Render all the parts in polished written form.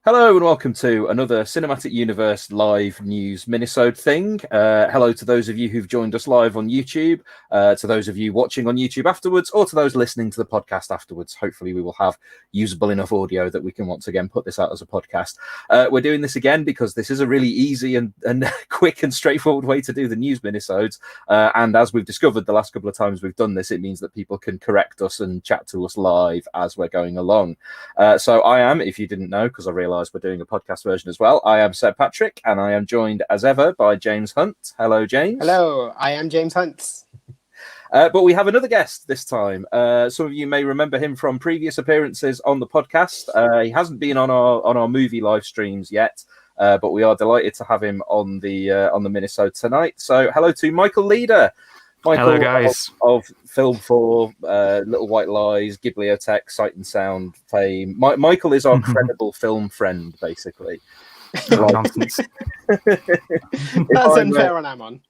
Hello and welcome to another Cinematic Universe live news minisode thing. Hello to those of you who've joined us live on YouTube, to those of you watching on YouTube afterwards, or to those listening to the podcast afterwards. Hopefully we will have usable enough audio that we can once again put this out as a podcast. We're doing this again because this is a really easy and quick and straightforward way to do the news minisodes. And as we've discovered the last couple of times we've done this, it means that people can correct us and chat to us live as we're going along. So I am, if you didn't know, because I realised we're doing a podcast version as well, I am Seb Patrick, and I am joined as ever by James Hunt. Hello, James. Hello, I am James Hunt. But we have another guest this time. Some of you may remember him from previous appearances on the podcast. He hasn't been on our movie live streams yet, but we are delighted to have him on the minisode tonight. So hello to Michael Leader. Michael, hello, guys. Of Film 4, Little White Lies, Ghibliotech, Sight and Sound fame. Michael is our credible film friend, basically. Nonsense. That's unfair on Amon.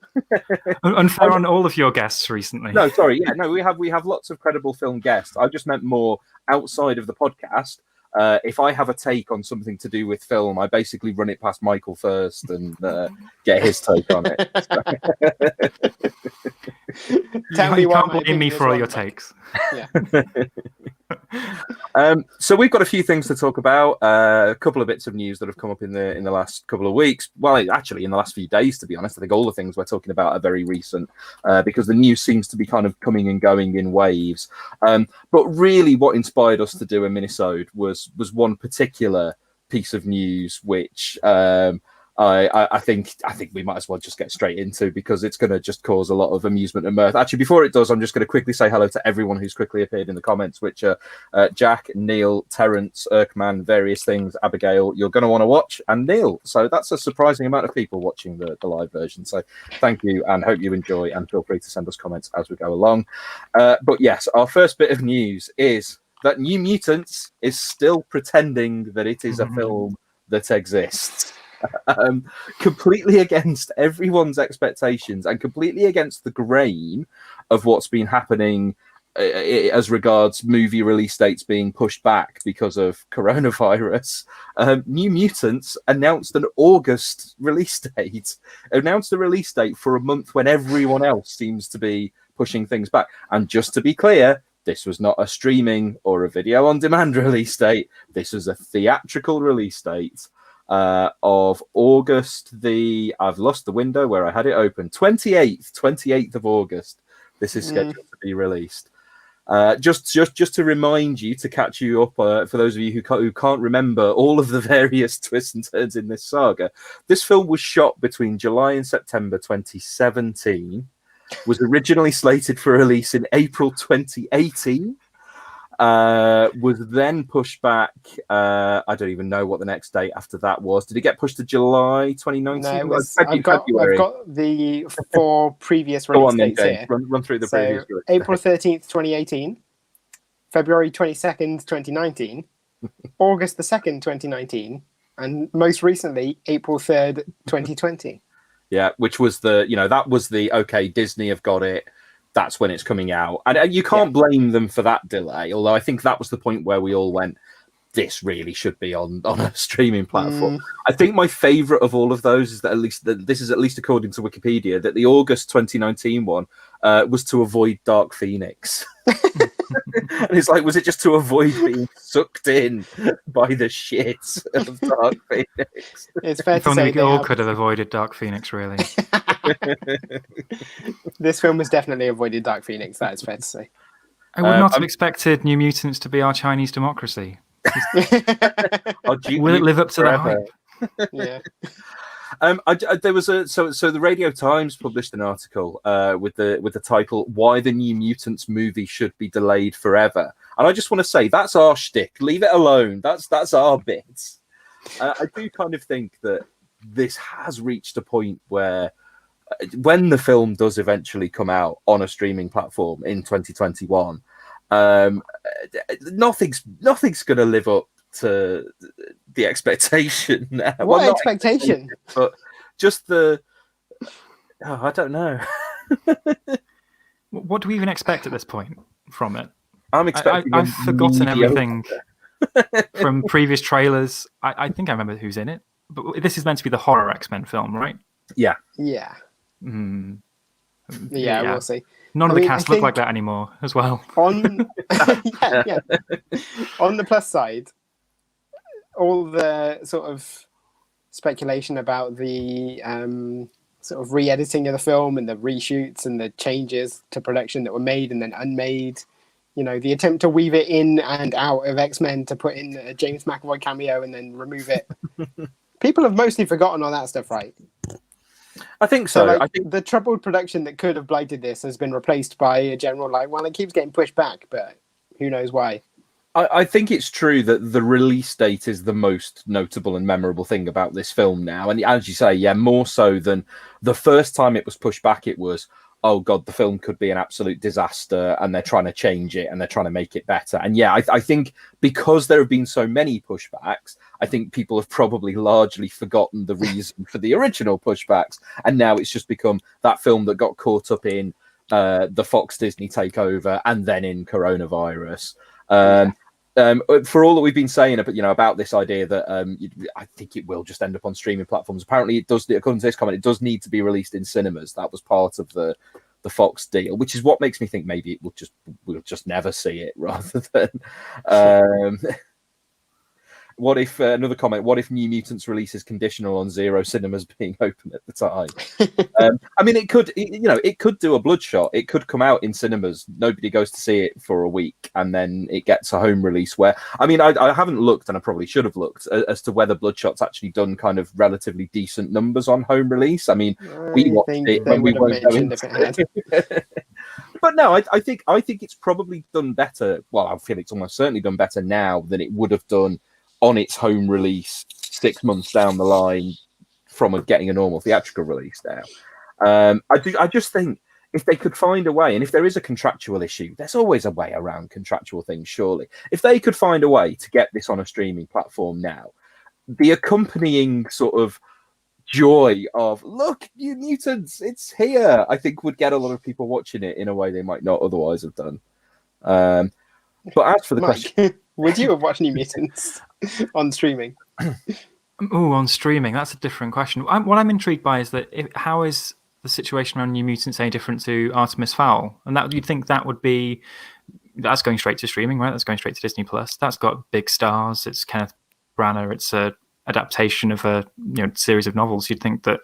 Unfair on all of your guests recently. No, sorry. Yeah, no, we have lots of credible film guests. I just meant more outside of the podcast. If I have a take on something to do with film, I basically run it past Michael first and get his take on it. Tell me, you can't blame me for all your takes. Yeah. So we've got a few things to talk about. A couple of bits of news that have come up in the last couple of weeks. Well, actually, in the last few days, to be honest. I think all the things we're talking about are very recent because the news seems to be kind of coming and going in waves. But really, what inspired us to do a minisode was one particular piece of news, which I think we might as well just get straight into because it's going to just cause a lot of amusement and mirth. Actually, before it does, I'm just going to quickly say hello to everyone who's quickly appeared in the comments, which are Jack, Neil, Terence, Erkman, various things, Abigail, you're going to want to watch, and Neil. So that's a surprising amount of people watching the live version. So thank you and hope you enjoy, and feel free to send us comments as we go along. But yes, our first bit of news is that New Mutants is still pretending that it is a film that exists. Completely against everyone's expectations and completely against the grain of what's been happening as regards movie release dates being pushed back because of coronavirus. New Mutants announced an August release date, announced a release date for a month when everyone else seems to be pushing things back. And just to be clear, this was not a streaming or a video on demand release date. This was a theatrical release date. Of August I've lost the window where I had it open. 28th of August. This is scheduled to be released. Just to remind you, to catch you up, for those of you who can't remember all of the various twists and turns in this saga, this film was shot between July and September 2017, was originally slated for release in April 2018, was then pushed back. I don't even know what the next date after that was. Did it get pushed to July 2019? No, I've got the four previous release dates here. Run through the previous. April 13th, 2018, February 22nd, 2019, August the 2nd, 2019, and most recently, April 3rd, 2020. Yeah, which was that was the, okay, Disney have got it. That's when it's coming out. And you can't blame them for that delay, although I think that was the point where we all went, this really should be on a streaming platform. I think my favourite of all of those is that this is at least according to Wikipedia, that the August 2019 one was to avoid Dark Phoenix. And it's like, was it just to avoid being sucked in by the shit of Dark Phoenix? It's fair if to only say we all could have avoided Dark Phoenix, really. This film has definitely avoided Dark Phoenix, that is fair to say. I would not have expected New Mutants to be our Chinese democracy. Will it live up to that hype? Yeah. There was so the Radio Times published an article with the title "Why the New Mutants movie should be delayed forever," and I just want to say that's our shtick. Leave it alone. That's our bit. I do kind of think that this has reached a point where, when the film does eventually come out on a streaming platform in 2021, nothing's going to live up to the expectation. What expectation? But just I don't know. What do we even expect at this point from it? I'm expecting. I've forgotten everything. from previous trailers. I think I remember who's in it. But this is meant to be the horror X-Men film, right? Yeah. Yeah. Mm. Yeah, we'll see. None of the cast look like that anymore as well. On yeah. On the plus side, all the sort of speculation about the sort of re-editing of the film and the reshoots and the changes to production that were made and then unmade, you know, the attempt to weave it in and out of X-Men to put in a James McAvoy cameo and then remove it. People have mostly forgotten all that stuff, right? I think so. Like, I think the troubled production that could have blighted this has been replaced by a general, like, well, it keeps getting pushed back, but who knows why. I think it's true that the release date is the most notable and memorable thing about this film now. And as you say, yeah, more so than the first time it was pushed back, it was, oh God, the film could be an absolute disaster and they're trying to change it and they're trying to make it better. And yeah, I think because there have been so many pushbacks, I think people have probably largely forgotten the reason for the original pushbacks. And now it's just become that film that got caught up in the Fox Disney takeover and then in coronavirus. For all that we've been saying about this idea that I think it will just end up on streaming platforms. Apparently, it does. According to this comment, it does need to be released in cinemas. That was part of the Fox deal, which is what makes me think maybe we'll just never see it rather than. What if another comment? What if New Mutants release is conditional on 0 cinemas being open at the time? I mean, it could do a Bloodshot. It could come out in cinemas. Nobody goes to see it for a week, and then it gets a home release. Where I haven't looked, and I probably should have looked as to whether Bloodshot's actually done kind of relatively decent numbers on home release. I mean, we watched it when we weren't going to. But no, I think it's probably done better. Well, I feel it's almost certainly done better now than it would have done on its home release 6 months down the line from getting a normal theatrical release now. I just think if they could find a way, and if there is a contractual issue, there's always a way around contractual things, surely. If they could find a way to get this on a streaming platform now, the accompanying sort of joy of, look, New Mutants, it's here, I think would get a lot of people watching it in a way they might not otherwise have done. But as for the question... Would you have watched New Mutants on streaming? Oh, on streaming, that's a different question. What I'm intrigued by is that how is the situation around New Mutants any different to Artemis Fowl? And that you'd think that's going straight to streaming, right? That's going straight to Disney Plus. That's got big stars. It's Kenneth Branagh. It's a adaptation of a series of novels. You'd think that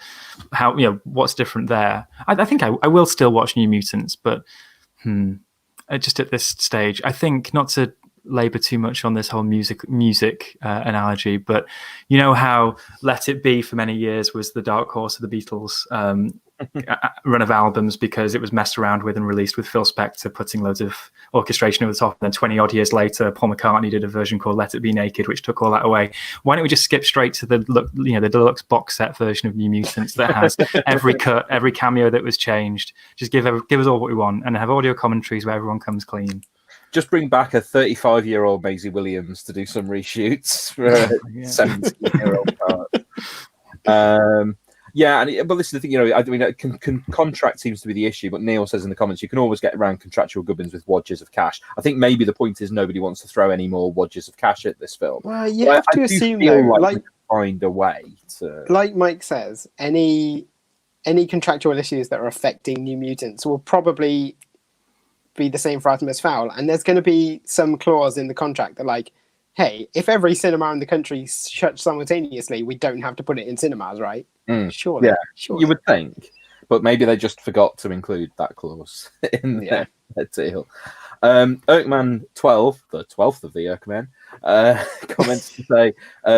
what's different there? I think I will still watch New Mutants, but just at this stage, I think not to labor too much on this whole music analogy, but you know how Let It Be for many years was the dark horse of the Beatles run of albums because it was messed around with and released with Phil Spector putting loads of orchestration over the top, and then 20 odd years later Paul McCartney did a version called Let It Be Naked which took all that away. Why don't we just skip straight to the deluxe box set version of New Mutants that has every cut, every cameo that was changed? Just give us all what we want and have audio commentaries where everyone comes clean. Just bring back a 35-year-old Maisie Williams to do some reshoots for a 17-year-old part. But this is the thing, contract seems to be the issue, but Neil says in the comments, you can always get around contractual gubbins with wadges of cash. I think maybe the point is nobody wants to throw any more wadges of cash at this film. Well, you have to assume, though, like find a way to... Like Mike says, any contractual issues that are affecting New Mutants will probably be the same for Artemis Fowl, and there's going to be some clause in the contract that, like, hey, if every cinema in the country shuts simultaneously, we don't have to put it in cinemas, right? Surely. You would think, but maybe they just forgot to include that clause in their deal. Erkman 12, the 12th of the Erkman, comments to say,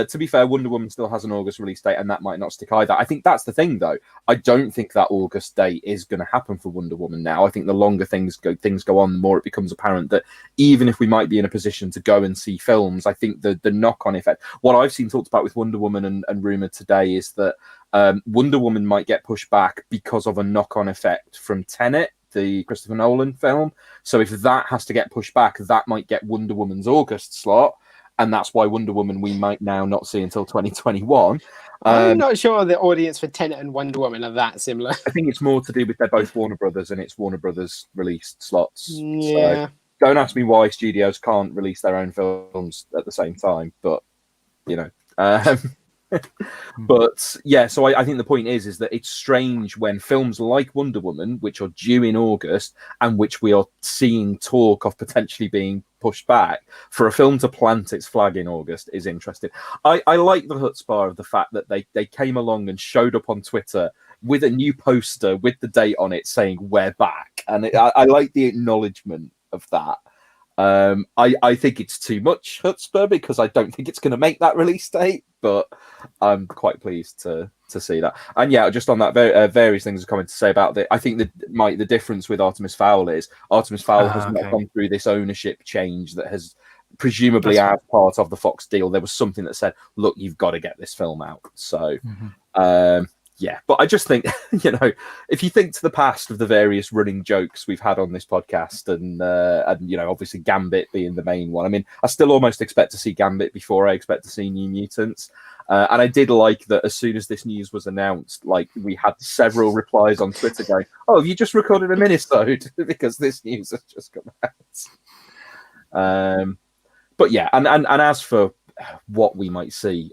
to be fair, Wonder Woman still has an August release date, and that might not stick either. I think that's the thing, though. I don't think that August date is going to happen for Wonder Woman now. I think the longer things go on, the more it becomes apparent that even if we might be in a position to go and see films, I think the knock-on effect, what I've seen talked about with Wonder Woman and rumoured today is that Wonder Woman might get pushed back because of a knock-on effect from Tenet, the Christopher Nolan film. So if that has to get pushed back, that might get Wonder Woman's August slot, and that's why Wonder Woman we might now not see until 2021. I'm not sure the audience for Tenet and Wonder Woman are that similar. I think it's more to do with they're both Warner Brothers, and it's Warner Brothers released slots. Yeah. don't ask me why studios can't release their own films at the same time, but you know. But yeah, so I think the point is that it's strange when films like Wonder Woman, which are due in August and which we are seeing talk of potentially being pushed back, for a film to plant its flag in August is interesting. I like the chutzpah of the fact that they came along and showed up on Twitter with a new poster with the date on it saying we're back, and I like the acknowledgement of that. I think it's too much chutzpah because I don't think it's going to make that release date, but I'm quite pleased to see that. And yeah, just on that, various things are coming to say about that. I think that the difference with Artemis Fowl is Artemis Fowl has not gone through this ownership change that has presumably as part of the Fox deal. There was something that said, look, you've got to get this film out. So yeah, but I just think, you know, if you think to the past of the various running jokes we've had on this podcast, and you know, obviously Gambit being the main one. I mean, I still almost expect to see Gambit before I expect to see New Mutants. And I did like that as soon as this news was announced, like we had several replies on Twitter going, "Oh, have you just recorded a minisode?" because this news has just come out. But yeah, and as for what we might see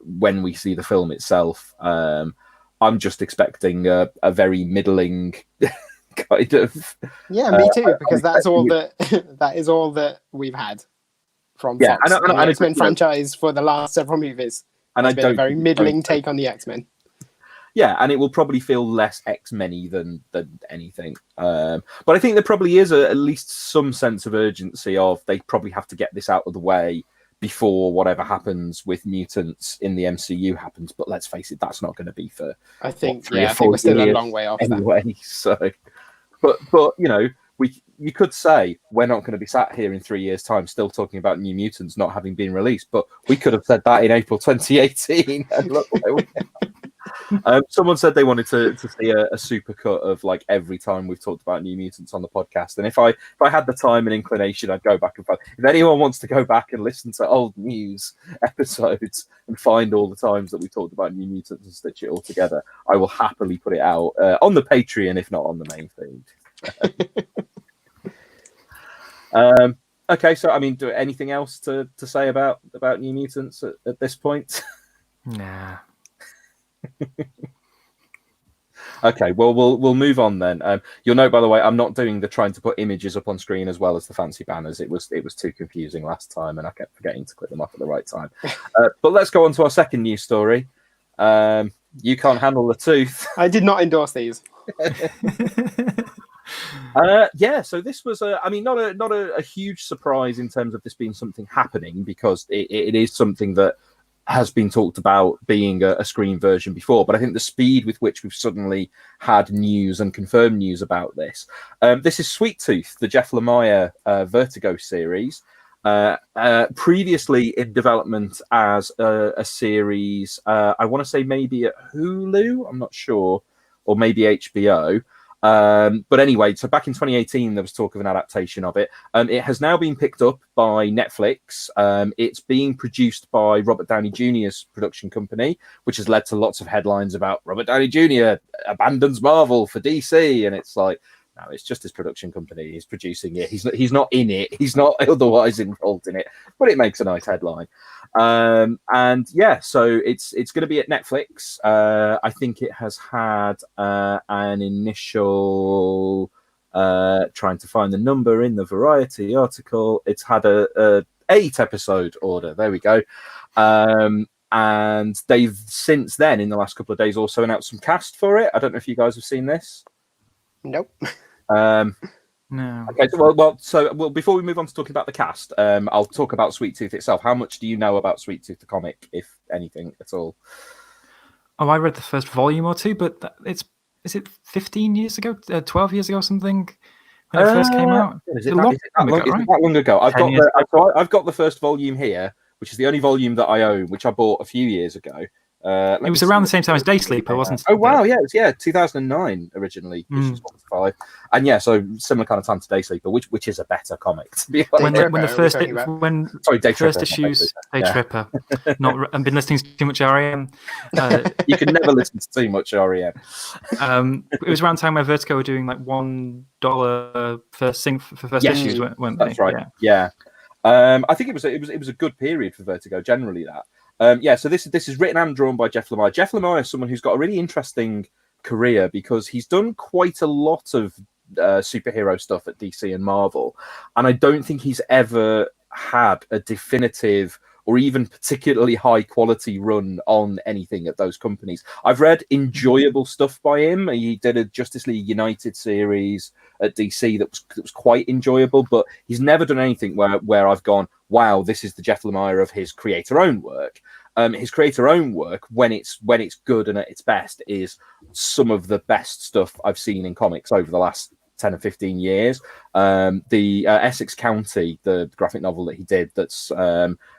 when we see the film itself, I'm just expecting a very middling kind of. Yeah, me too, because that's all that is all that we've had from Fox. And the X-Men franchise for the last several movies. And it's been a very middling take on the X-Men. Yeah, and it will probably feel less X-Men-y than anything. But I think there probably is at least some sense of urgency of they probably have to get this out of the way before whatever happens with mutants in the MCU happens. But let's face it, that's not going to be for I think we're still a long way off anyway. That. So, but you know, you could say we're not going to be sat here in 3 years' time still talking about New Mutants not having been released, but we could have said that in April 2018, and look where we are. Someone said they wanted to see a super cut of like every time we've talked about New Mutants on the podcast, and if I had the time and inclination, I'd go back and find. If anyone wants to go back and listen to old news episodes and find all the times that we talked about New Mutants and stitch it all together, I will happily put it out on the Patreon, if not on the main feed. Okay, so I mean, anything else to say about New Mutants at this point? Nah. Okay, well, we'll move on then. You'll note, by the way, I'm not doing the trying to put images up on screen as well as the fancy banners. It was too confusing last time, and I kept forgetting to click them off at the right time. But let's go on to our second news story. You can't handle the tooth. I did not endorse these. Yeah, so this was I mean, not a huge surprise in terms of this being something happening, because it is something that has been talked about being a screen version before, but I think the speed with which we've suddenly had news and confirmed news about this. This is Sweet Tooth, the Jeff Lemire Vertigo series, previously in development as a series. I want to say maybe at Hulu, I'm not sure, or maybe HBO. But anyway, so back in 2018, there was talk of an adaptation of it. It has now been picked up by Netflix. It's being produced by Robert Downey Jr.'s production company, which has led to lots of headlines about Robert Downey Jr. abandons Marvel for DC. And it's like, no, it's just his production company. He's producing it. He's not in it. He's not otherwise involved in it, but it makes a nice headline. And yeah, so it's going to be at Netflix. I think it has had an initial trying to find the number in the Variety article. It's had a 8 episode order. There we go. And they've since then, in the last couple of days, also announced some cast for it. I don't know if you guys have seen this. Nope. No. Okay. Well, before we move on to talking about the cast, I'll talk about Sweet Tooth itself. How much do you know about Sweet Tooth the comic, if anything at all? Oh, I read the first volume or two, but is it 15 years ago, 12 years ago, or something when it first came out? Is it that long ago? I've got the first volume here, which is the only volume that I own, which I bought a few years ago. It was around the same time as Day Sleeper, wasn't it? Oh wow, yeah, it was 2009 originally. Issues 1 to 5, and yeah, so similar kind of time to Day Sleeper, which is a better comic to be honest. When the first issues, Day Tripper, I've been listening to too much REM. You can never listen to too much REM. It was around the time where Vertigo were doing like $1 for first issues, weren't they? That's right. Yeah. I think it was a good period for Vertigo generally. That so this is written and drawn by Jeff Lemire. Jeff Lemire is someone who's got a really interesting career because he's done quite a lot of superhero stuff at DC and Marvel, and I don't think he's ever had a definitive or even particularly high quality run on anything at those companies. I've read enjoyable stuff by him. He did a Justice League United series at DC that was quite enjoyable, but he's never done anything where I've gone, wow, this is the Jeff Lemire of his creator-owned work. His creator-owned work, when it's good and at its best, is some of the best stuff I've seen in comics over the last 10 or 15 years. The Essex County, the graphic novel that he did, that's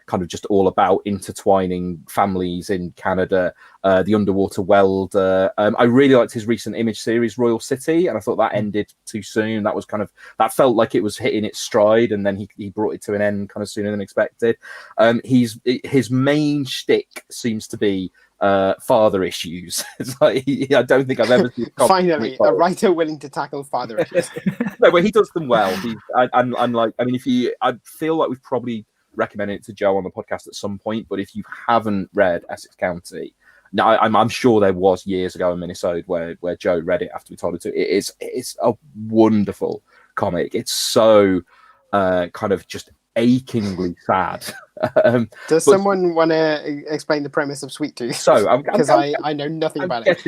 kind of just all about intertwining families in Canada, the Underwater Welder. I really liked his recent Image series, Royal City, and I thought that ended too soon. That felt like it was hitting its stride, and then he brought it to an end kind of sooner than expected. His main shtick seems to be father issues. It's like I don't think I've ever seen finally a writer willing to tackle father issues. No, but he does them well. I feel like we've probably recommended it to Joe on the podcast at some point, but if you haven't read Essex County, now I'm sure there was years ago in Minisode where Joe read it after we told him to. It's a wonderful comic. It's so kind of just achingly sad. Does someone want to explain the premise of Sweet Tooth? So because I know nothing about it.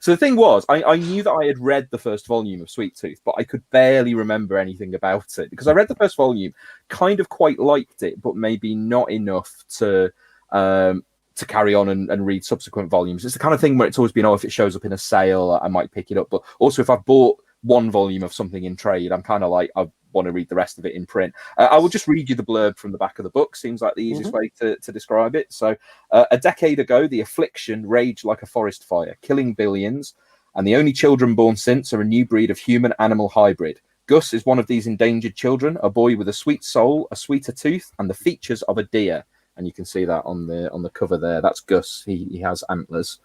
So the thing was, I knew that I had read the first volume of Sweet Tooth, but I could barely remember anything about it because I read the first volume, kind of quite liked it, but maybe not enough to carry on and read subsequent volumes. It's the kind of thing where it's always been, if it shows up in a sale, I might pick it up. But also, if I've bought one volume of something in trade, I'm kind of like, I want to read the rest of it in print. I will just read you the blurb from the back of the book. Seems like the easiest way to describe it. So, a decade ago, the affliction raged like a forest fire, killing billions, and the only children born since are a new breed of human-animal hybrid. Gus is one of these endangered children, a boy with a sweet soul, a sweeter tooth, and the features of a deer. And you can see that on the cover there. That's Gus. He has antlers.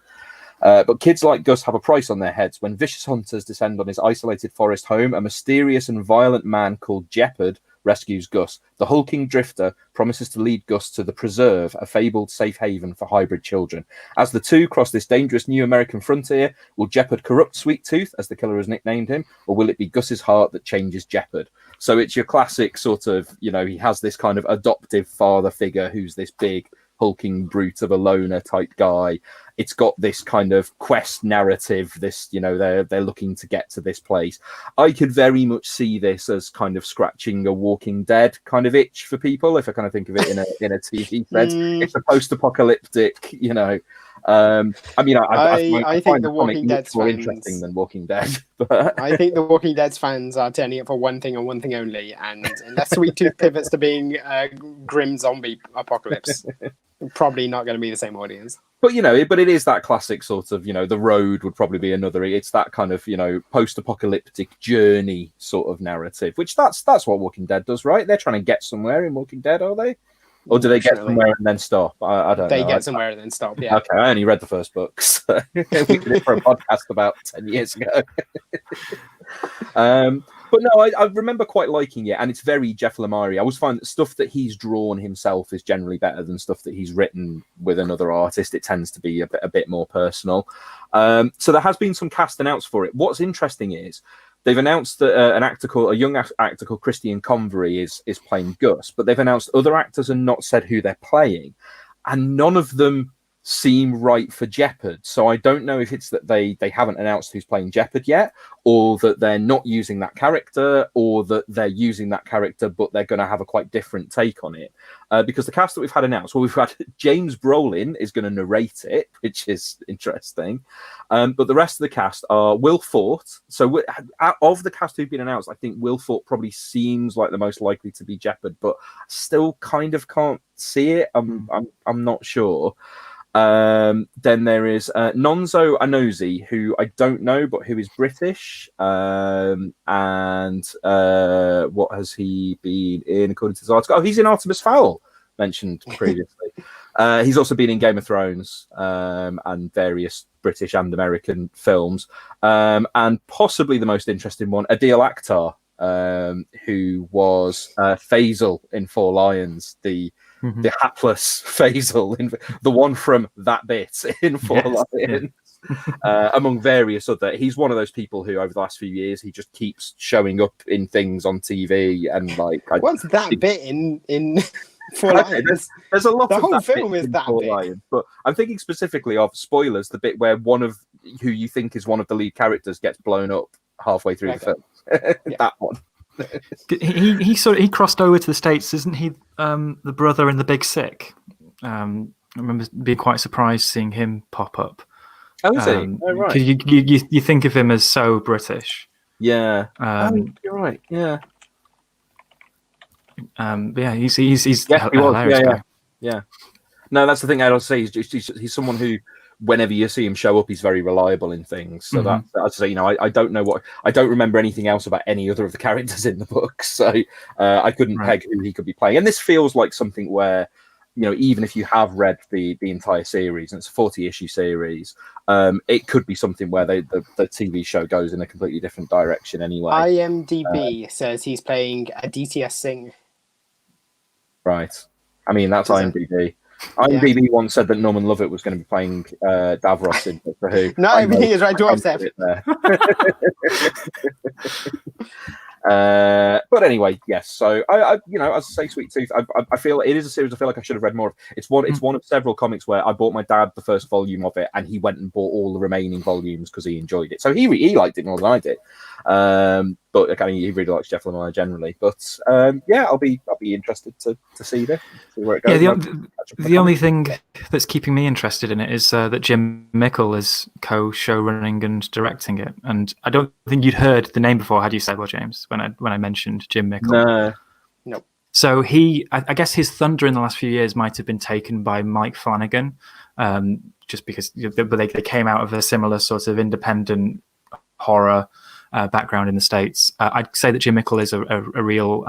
But kids like Gus have a price on their heads. When vicious hunters descend on his isolated forest home, a mysterious and violent man called Jeopard rescues Gus. The hulking drifter promises to lead Gus to the Preserve, a fabled safe haven for hybrid children. As the two cross this dangerous new American frontier, will Jeopard corrupt Sweet Tooth, as the killer has nicknamed him, or will it be Gus's heart that changes Jeopard? So it's your classic sort of, he has this kind of adoptive father figure who's this big hulking brute of a loner type guy. It's got this kind of quest narrative, this, they're looking to get to this place. I could very much see this as kind of scratching a Walking Dead kind of itch for people, if I kind of think of it in a TV sense. It's a post-apocalyptic, I think the Walking Dead more interesting than Walking Dead. But I think the Walking Dead fans are turning it for one thing and one thing only, and unless Sweet Tooth pivots to being a grim zombie apocalypse, probably not going to be the same audience. But it is that classic sort of, The Road would probably be another. It's that kind of, post-apocalyptic journey sort of narrative, which that's what Walking Dead does, right? They're trying to get somewhere in Walking Dead, are they? Or do they get somewhere and then stop? I don't know. They get somewhere and then stop, yeah. Okay, I only read the first book. So we did it for a podcast about 10 years ago. But no, I remember quite liking it, and it's very Jeff Lemire. I always find that stuff that he's drawn himself is generally better than stuff that he's written with another artist. It tends to be a bit more personal. So there has been some cast announced for it. What's interesting is they've announced that a young actor called Christian Convery is playing Gus, but they've announced other actors and not said who they're playing, and none of them seem right for Jeopard. So I don't know if it's that they haven't announced who's playing Jeopard yet, or that they're not using that character, or that they're using that character but they're going to have a quite different take on it. Because the cast that we've had announced, well, we've had James Brolin is going to narrate it, which is interesting. But the rest of the cast are Will Forte. So of the cast who've been announced, I think Will Forte probably seems like the most likely to be Jeopard, but still kind of can't see it. I'm not sure. Then there is Nonso Anozie, who I don't know, but who is British. And what has he been in according to this article? Oh, he's in Artemis Fowl, mentioned previously. He's also been in Game of Thrones and various British and American films. And possibly the most interesting one, Adil Akhtar, who was Faisal in Four Lions, the hapless Faisal, the one from that bit in Four Lions, among various other. He's one of those people who, over the last few years, he just keeps showing up in things on TV and like. What's that bit in Four Lions? There's a lot. The of whole that film bit is in that Four bit. Lions, but I'm thinking specifically of spoilers. The bit where one of who you think is one of the lead characters gets blown up halfway through the film. That one. He crossed over to the States, isn't he? The brother in The Big Sick. I remember being quite surprised seeing him pop up. Oh, is he? Oh, right. You think of him as so British. Yeah. You're right. Yeah. Yeah, he's hilarious guy. Yeah. No, that's the thing I'll say. He's someone who, whenever you see him show up, he's very reliable in things. So that's, as I say, I don't know I don't remember anything else about any other of the characters in the book. So I couldn't peg who he could be playing. And this feels like something where, even if you have read the entire series, and it's a 40-issue series, it could be something where the TV show goes in a completely different direction anyway. IMDb says he's playing Aditya Singh. Right. I mean, that's IMDb. IMDb once said that Norman Lovett was going to be playing Davros in Doctor Who. No, I mean, he is Red Dwarf but anyway, yes. So I as I say, Sweet Tooth, I feel it is a series I feel like I should have read more of. It's one of several comics where I bought my dad the first volume of it, and he went and bought all the remaining volumes because he enjoyed it. So he liked it more than I did. But again, he really likes Jeff Lemire generally. But I'll be interested to see this, see where it goes. Yeah, the only thing that's keeping me interested in it is that Jim Mickle is co-showrunning and directing it, and I don't think you'd heard the name before, had you, said, well, James, when I mentioned Jim Mickle? No. So I guess his thunder in the last few years might have been taken by Mike Flanagan, just because they came out of a similar sort of independent horror background in the States. I'd say that Jim Mickle is a real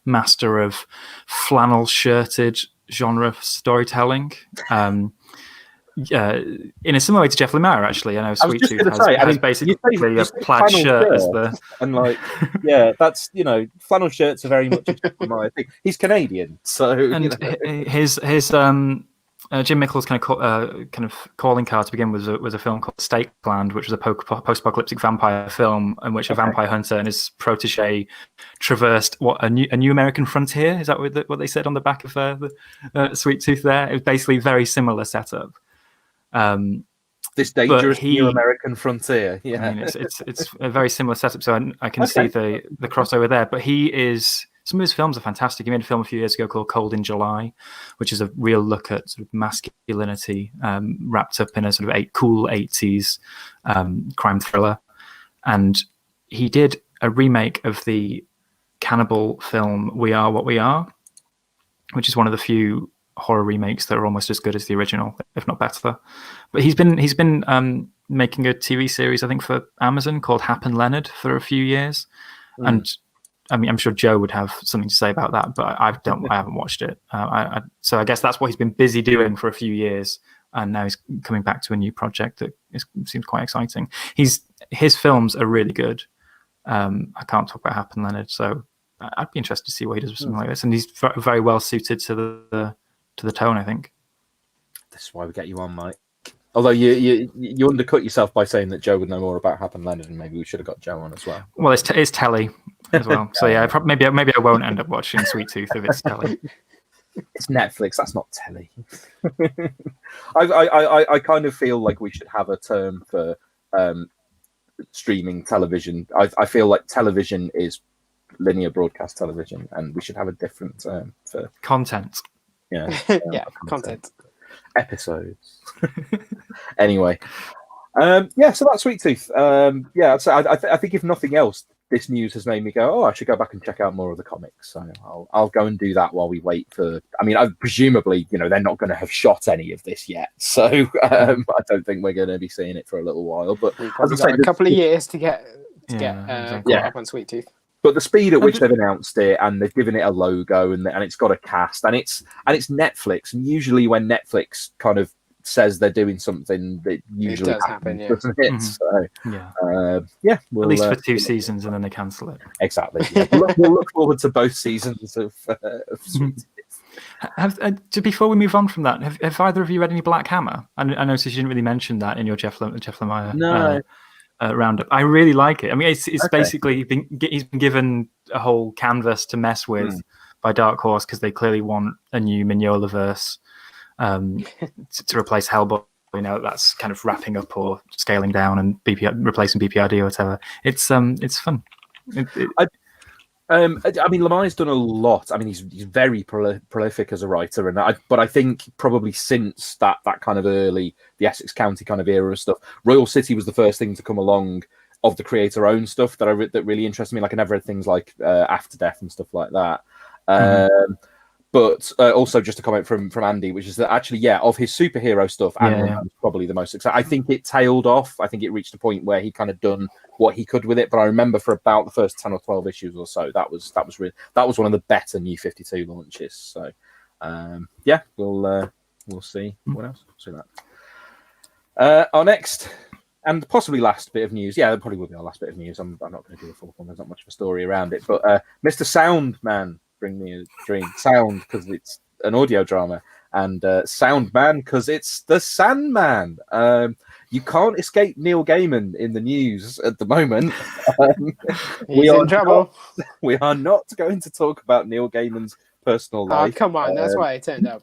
master of flannel-shirted genre storytelling. In a similar way to Jeff Lemire, actually. I know Sweet Tooth has basically a plaid shirt as the... And that's, flannel shirts are very much a Jeff Lemire thing. He's Canadian, so... And his Jim Mickle's kind of calling card to begin with was a film called Stakeland, which was a post-apocalyptic vampire film in which a vampire hunter and his protege traversed a new American frontier. Is that what they said on the back of the Sweet Tooth there? It was basically a very similar setup. This dangerous new American frontier. Yeah, I mean, it's a very similar setup, so I can see the crossover there. But some of his films are fantastic. He made a film a few years ago called Cold in July, which is a real look at sort of masculinity wrapped up in a sort of cool 80s crime thriller. And he did a remake of the cannibal film We Are What We Are, which is one of the few horror remakes that are almost as good as the original, if not better. But he's been making a TV series, I think, for Amazon called Hap and Leonard for a few years. And I mean, I'm sure Joe would have something to say about that, but I haven't watched it. So I guess that's what he's been busy doing for a few years, and now he's coming back to a new project that seems quite exciting. His films are really good. I can't talk about Hap and Leonard, so I'd be interested to see what he does with something like this. And he's very well suited to the tone, I think. This is why we get you on, Mike. Although you undercut yourself by saying that Joe would know more about Hap and Leonard, and maybe we should have got Joe on as well. Well, it's telly as well. So yeah, maybe I won't end up watching Sweet Tooth if it's telly. It's Netflix. That's not telly. I kind of feel like we should have a term for streaming television. I feel like television is linear broadcast television, and we should have a different term for content. Yeah, content episodes. Anyway, so that's Sweet Tooth. So I think if nothing else, this news has made me go, oh, I should go back and check out more of the comics. So I'll go and do that while we wait for. I mean, presumably, they're not going to have shot any of this yet, so I don't think we're going to be seeing it for a little while. But we've probably got a couple of years to get caught up on Sweet Tooth. But the speed at which they've announced it, and they've given it a logo, and it's got a cast, and it's Netflix, and usually when Netflix kind of says they're doing something, that usually does happen, doesn't it? Mm-hmm. So at least for 2 seasons, and then they cancel it. Exactly. Yeah. We'll look forward to both seasons of Sweet Tooth. Before we move on from that, have either of you read any Black Hammer? I noticed you didn't really mention that in your Jeff Lemire roundup. I really like it. I mean, it's basically he's been given a whole canvas to mess with by Dark Horse, because they clearly want a new Mignola-verse to replace Hellboy. That's kind of wrapping up or scaling down and replacing BPRD or whatever. It's fun. I mean, Lemire's done a lot. I mean, he's very prolific as a writer, but I think probably since that kind of early, the Essex County kind of era of stuff, Royal City was the first thing to come along of the creator-owned stuff that really interested me. Like, I never read things like After Death and stuff like that. But also just a comment from Andy, which is that actually, of his superhero stuff, Ant-Man was probably the most exciting. I think it tailed off. I think it reached a point where he kind of done what he could with it. But I remember for about the first 10 or 12 issues or so, that was one of the better New 52 launches. So, we'll see. What else? We'll see that. Our next and possibly last bit of news. Yeah, that probably will be our last bit of news. I'm not going to do a full one. There's not much of a story around it. But Mr. Soundman, Bring Me a Dream. Sound, because it's an audio drama, and Soundman, because it's the Sandman. You can't escape Neil Gaiman in the news at the moment. He's in trouble. We are not going to talk about Neil Gaiman's personal life. Oh, come on, that's why it turned up.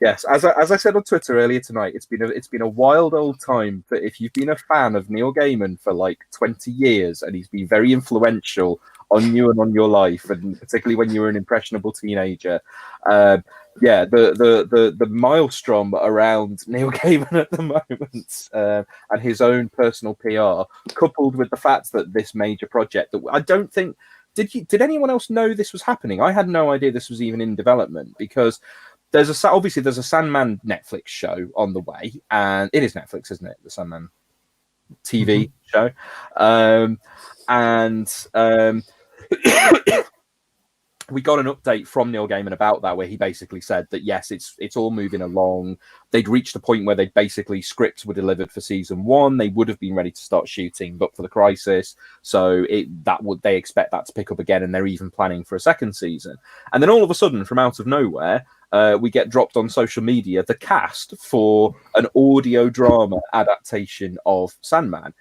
Yes, as I said on Twitter earlier tonight, it's been a wild old time. That if you've been a fan of Neil Gaiman for like 20 years, and he's been very influential on you and on your life, and particularly when you were an impressionable teenager, the maelstrom around Neil Gaiman at the moment, and his own personal PR, coupled with the fact that this major project that I don't think did anyone else know this was happening? I had no idea this was even in development, because there's a Sandman Netflix show on the way, and it is Netflix, isn't it? The Sandman TV show, we got an update from Neil Gaiman about that, where he basically said that yes, it's all moving along. They'd reached a point where scripts were delivered for season 1. They would have been ready to start shooting, but for the crisis, so they expect that to pick up again, and they're even planning for a second season. And then all of a sudden, from out of nowhere, we get dropped on social media the cast for an audio drama adaptation of Sandman.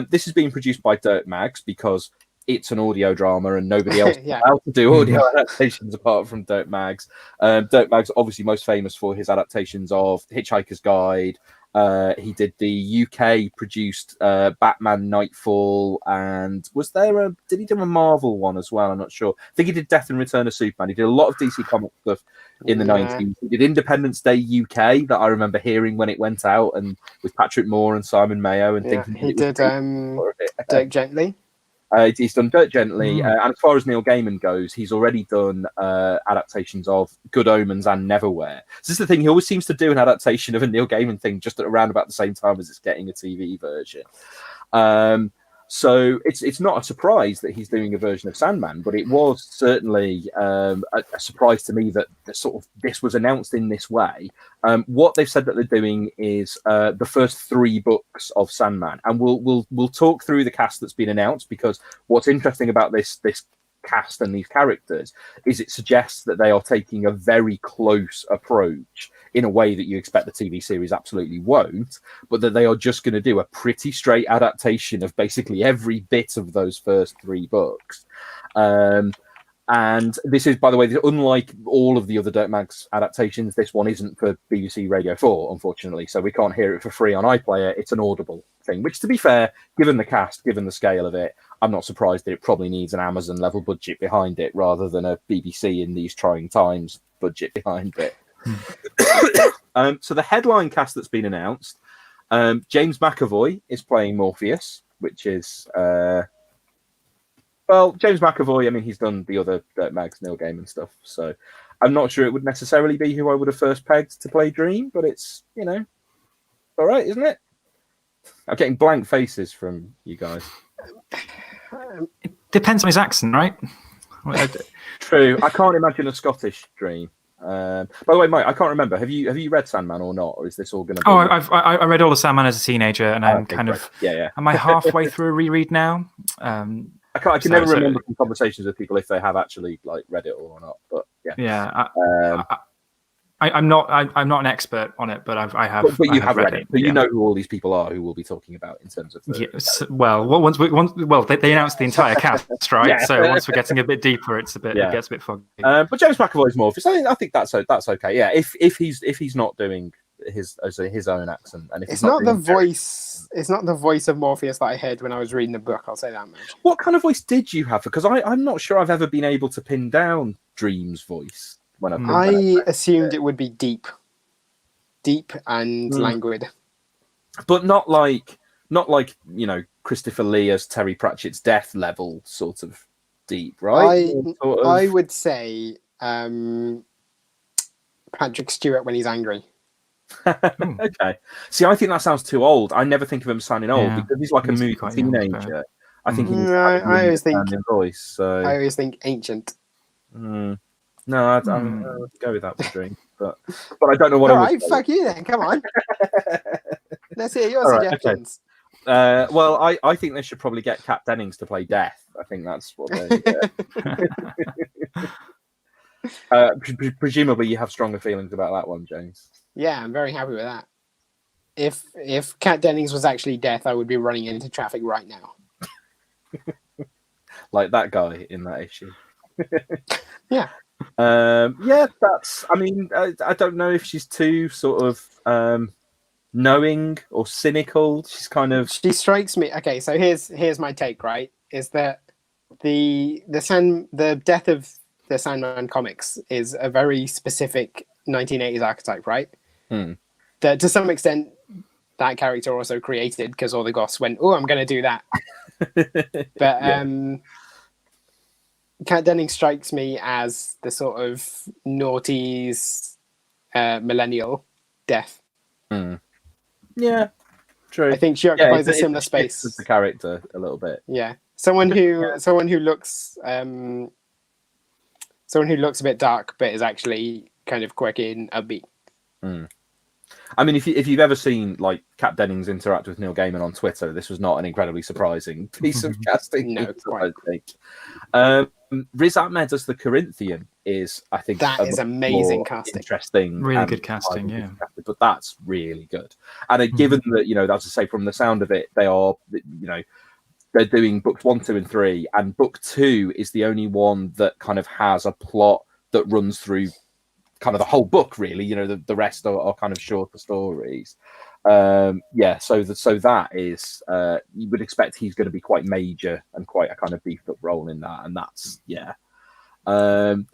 This is being produced by Dirt Mags, because it's an audio drama and nobody else is allowed to do audio adaptations apart from Dirt Mags. Dirt Mags obviously most famous for his adaptations of Hitchhiker's Guide. He did the UK produced Batman Nightfall, and did he do a Marvel one as well? I'm not sure. I think he did Death and Return of Superman. He did a lot of DC comic stuff in the 90s. He did Independence Day UK, that I remember hearing when it went out, and with Patrick Moore and Simon Mayo, and thinking he did Dirk Gently. He's done Dirt Gently, and as far as Neil Gaiman goes, he's already done adaptations of Good Omens and Neverwhere. So this is the thing, he always seems to do an adaptation of a Neil Gaiman thing just around about the same time as it's getting a TV version. So it's not a surprise that he's doing a version of Sandman, but it was certainly a surprise to me that this was announced in this way. What they've said that they're doing is the first 3 books of Sandman, and we'll talk through the cast that's been announced, because what's interesting about this cast and these characters is it suggests that they are taking a very close approach in a way that you expect the TV series absolutely won't, but that they are just going to do a pretty straight adaptation of basically every bit of those first 3 books. And this is, by the way, unlike all of the other Dirt Mags adaptations, this one isn't for BBC Radio 4, unfortunately. So we can't hear it for free on iPlayer. It's an Audible thing, which, to be fair, given the cast, given the scale of it, I'm not surprised that it probably needs an Amazon level budget behind it rather than a BBC in these trying times budget behind it. So the headline cast that's been announced, James McAvoy is playing Morpheus, which is... Well, James McAvoy, I mean, he's done the other Dirt Mags, Neil Gaiman stuff, so I'm not sure it would necessarily be who I would have first pegged to play Dream, but it's, all right, isn't it? I'm getting blank faces from you guys. It depends on his accent, right? True. I can't imagine a Scottish Dream. By the way, Mike, I can't remember. Have you read Sandman or not, or is this all going to be... Oh, I read all of Sandman as a teenager, and I'm kind of... Yeah. Am I halfway through a reread now? I can never remember from conversations with people if they have actually read it or not. But yeah. I'm not an expert on it, but I have. But you have read it. But yeah. You know who all these people are who we'll be talking about in terms of. Yes. Well, they announced the entire cast, right? Yeah. So once we're getting a bit deeper, it gets a bit foggy. But James McAvoy's Morpheus. I think that's okay. Yeah, if he's not doing his own accent, and if it's not the voice. It's not the voice of Morpheus that I heard when I was reading the book. I'll say that much. What kind of voice did you have? Because I'm not sure I've ever been able to pin down Dream's voice. I assumed it would be deep and languid, but not like Christopher Lee as Terry Pratchett's death level sort of deep, right? I would say Patrick Stewart when he's angry. Okay. See, I think that sounds too old. I never think of him sounding old because he's like a moody teenager. I think I always think voice. So I always think ancient. No, I'd go with that for Dream, but I don't know what. All right, fuck you then. Come on, let's hear your suggestions. Okay. Well, I think they should probably get Kat Dennings to play Death. I think that's what they. Presumably, you have stronger feelings about that one, James. Yeah, I'm very happy with that. If Kat Dennings was actually Death, I would be running into traffic right now. Like that guy in that issue. Yeah. That's. I mean, I don't know if she's too sort of knowing or cynical. She's kind of. She strikes me. Okay, so here's my take. Right, is that the death of the Sandman comics is a very specific 1980s archetype, right? That to some extent that character also created because all the goths went, "Oh, I'm going to do that." But Kat Dennings strikes me as the sort of noughties millennial Death. Yeah, true. I think she occupies a similar space. The character a little bit. Yeah, someone who looks a bit dark, but is actually kind of quirky and upbeat. I mean, if you've ever seen Kat Dennings interact with Neil Gaiman on Twitter, this was not an incredibly surprising piece of casting. No, I think. Riz Ahmed as the Corinthian is, I think, that is amazing casting. Interesting, really good casting. Yeah, but that's really good. And given that, as I say, from the sound of it, they are, they're doing books 1, 2, and 3, and book 2 is the only one that kind of has a plot that runs through kind of the whole book, really. The rest are kind of shorter stories. So that is you would expect he's going to be quite major and quite a kind of beefed up role in that, and that's Taron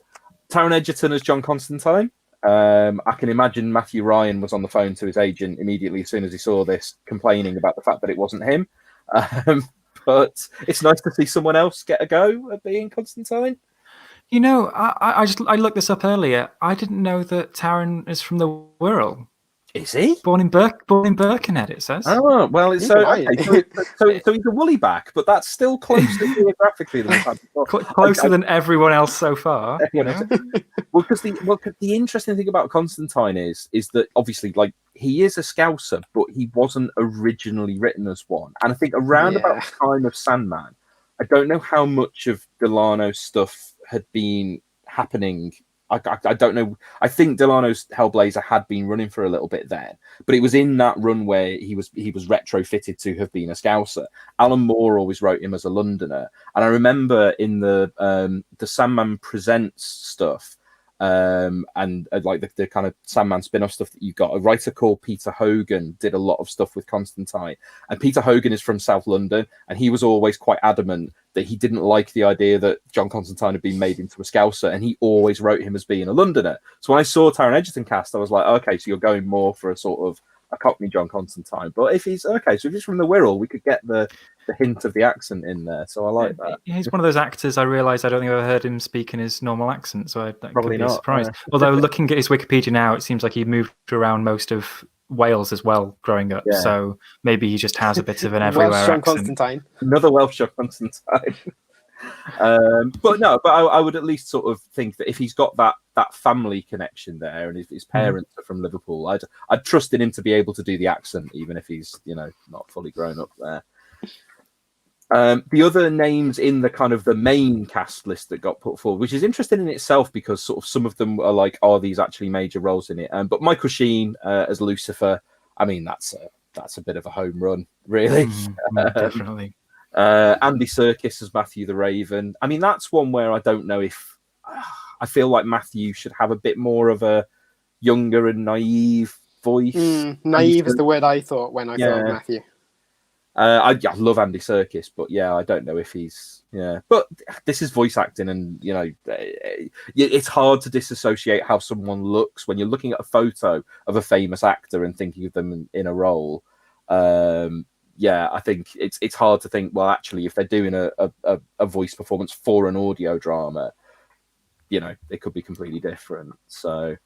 Egerton as John Constantine. I can imagine Matthew Ryan was on the phone to his agent immediately as soon as he saw this, complaining about the fact that it wasn't him. But it's nice to see someone else get a go at being Constantine. I looked this up earlier. I didn't know that Taron is from the Wirral. Is he? Born in Birkenhead, it says. Oh, well, it's so he's a woolly back, but that's still closer geographically than we've had before. Closer than everyone else so far. Well, because the interesting thing about Constantine is that obviously, he is a Scouser, but he wasn't originally written as one. And I think around about the time of Sandman, I don't know how much of Delano's stuff had been happening I don't know. I think Delano's Hellblazer had been running for a little bit then, but it was in that run where he was retrofitted to have been a Scouser. Alan Moore always wrote him as a Londoner, and I remember in the Sandman Presents stuff. And like the kind of Sandman spin-off stuff that you got, a writer called Peter Hogan did a lot of stuff with Constantine, and Peter Hogan is from South London, and he was always quite adamant that he didn't like the idea that John Constantine had been made into a Scouser, and he always wrote him as being a Londoner. So when I saw Taron Egerton cast, I was like, okay, so you're going more for a sort of a Cockney John Constantine, but if he's from the Wirral, we could get the hint of the accent in there, so I like that. He's one of those actors I realise I don't think I've ever heard him speak in his normal accent, so that Probably could be not, a surprise. yeah. Although looking at his Wikipedia now, it seems like he moved around most of Wales as well growing up, so maybe he just has a bit of an everywhere Welsh John accent. Constantine. Another Welsh John Constantine. But I would at least sort of think that if he's got that family connection there, and his parents are from Liverpool, I'd trust in him to be able to do the accent, even if he's not fully grown up there. The other names in the kind of the main cast list that got put forward, which is interesting in itself because sort of some of them are like, are these actually major roles in it? But Michael Sheen as Lucifer, I mean, that's a bit of a home run, really. Definitely. Andy Serkis as Matthew the Raven. I mean, that's one where I don't know if I feel like Matthew should have a bit more of a younger and naive voice. Naive is the word I thought when I thought of Matthew. I love Andy Serkis, but I don't know if he's But this is voice acting, and it's hard to disassociate how someone looks when you're looking at a photo of a famous actor and thinking of them in a role. I think it's hard to think, well, actually, if they're doing a voice performance for an audio drama, it could be completely different. So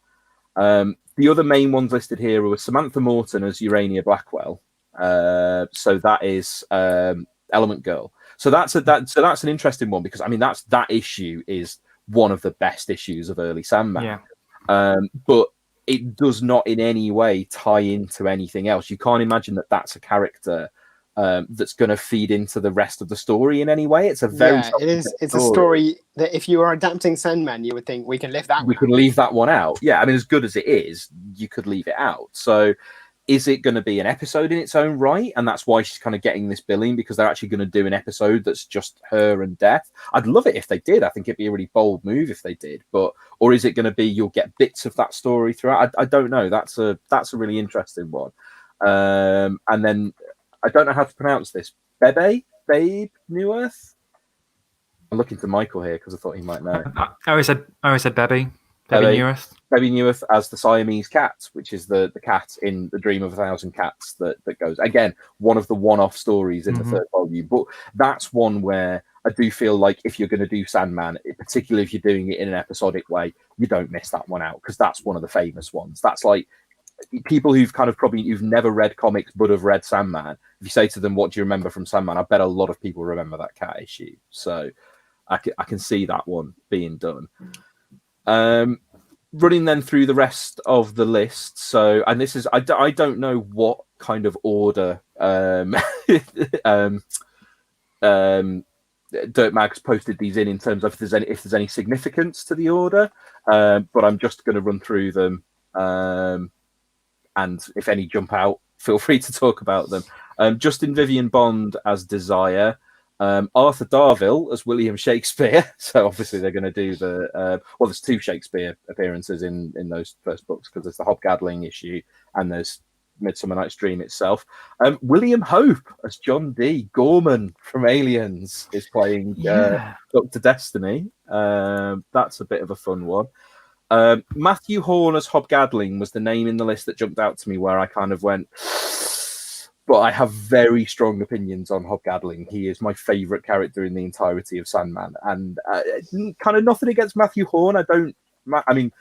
the other main ones listed here were Samantha Morton as Urania Blackwell. So that is Element Girl. So that's an interesting one because I mean that issue is one of the best issues of early Sandman. But it does not in any way tie into anything else. You can't imagine that that's a character that's going to feed into the rest of the story in any way. It's a very it's a story that if you are adapting Sandman, you would think we can leave that one out. Yeah, I mean, as good as it is, you could leave it out. So is it going to be an episode in its own right? And that's why she's kind of getting this billing, because they're actually going to do an episode that's just her and Death. I'd love it if they did. I think it'd be a really bold move if they did. Or is it going to be you'll get bits of that story throughout? I don't know. That's a really interesting one. And then I don't know how to pronounce this. Babe New Earth. I'm looking to Michael here because I thought he might know. I always said Bebe. Bebe New Earth. Bebe New Earth as the Siamese cat, which is the cat in The Dream of a Thousand Cats that goes, again, one of the one-off stories in the third volume. But that's one where I do feel like if you're going to do Sandman, particularly if you're doing it in an episodic way, you don't miss that one out because that's one of the famous ones. That's like people who've never read comics but have read Sandman. If you say to them, what do you remember from Sandman? I bet a lot of people remember that cat issue. So I can see that one being done. Running then through the rest of the list. So, and this is, I don't know what kind of order Dirt Mag's posted these in terms of if there's any significance to the order, but I'm just going to run through them, and if any jump out, feel free to talk about them. Justin Vivian Bond as Desire, Arthur Darvill as William Shakespeare. So obviously they're going to do the there's two Shakespeare appearances in those first books because there's the Hobgadling issue and there's Midsummer Night's Dream itself. William Hope as John D. Gorman from Aliens is playing Dr. Destiny. That's a bit of a fun one. Matthew Horn as Hobgadling was the name in the list that jumped out to me where I kind of went, but I have very strong opinions on Hobgadling. He is my favourite character in the entirety of Sandman, and kind of nothing against Matthew Horn. I mean,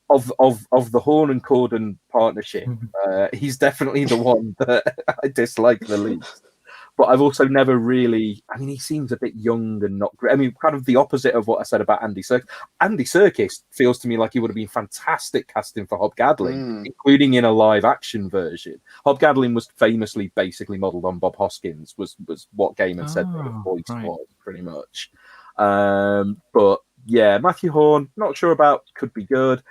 of the Horn and Corden partnership, he's definitely the one that I dislike the least. But I've also never really... I mean, he seems a bit young and not great. I mean, kind of the opposite of what I said about Andy Serkis. Andy Serkis feels to me like he would have been fantastic casting for Hobgadling, including in a live-action version. Hobgadling was famously basically modelled on Bob Hoskins, was what Gaiman said the voice was, pretty much. But Yeah, Matthew Horn, not sure about, could be good.